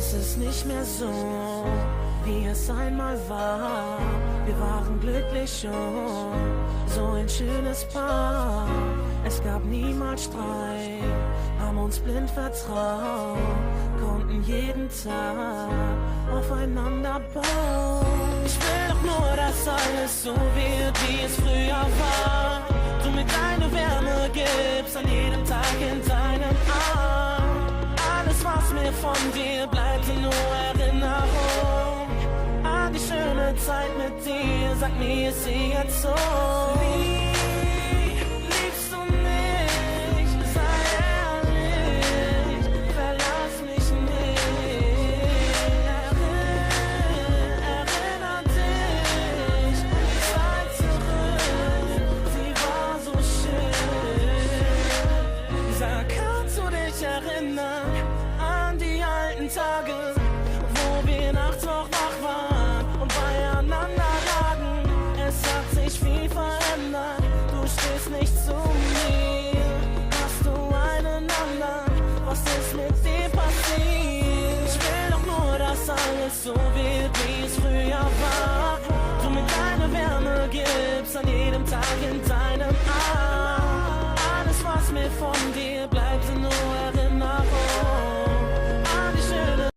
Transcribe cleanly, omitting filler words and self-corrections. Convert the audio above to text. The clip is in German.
Es ist nicht mehr so, wie es einmal war. Wir waren glücklich und so ein schönes Paar. Es gab niemals Streit, haben uns blind vertraut, konnten jeden Tag aufeinander bauen. Ich will doch nur, dass alles so wird, wie es früher war. Du mir deine Wärme gibst an jedem Tag in deinem Arm. Alles, was mir von dir bleibt, sind nur Erinnerungen an die schöne Zeit mit dir. Sag mir, ist sie jetzt so? Liebst du mich? Sei ehrlich, verlass mich nicht. Erinner dich, die Zeit zurück, sie war so schön. Sag, kannst du dich erinnern an die alten Tage, wo wir nachts noch wach waren und beieinander lagen? Es hat sich viel verändert, du stehst nicht zu mir. Hast du einen anderen, was ist mit dir passiert? Ich will doch nur, dass alles so wird, wie es früher war. Du mir deine Wärme gibst an jedem Tag in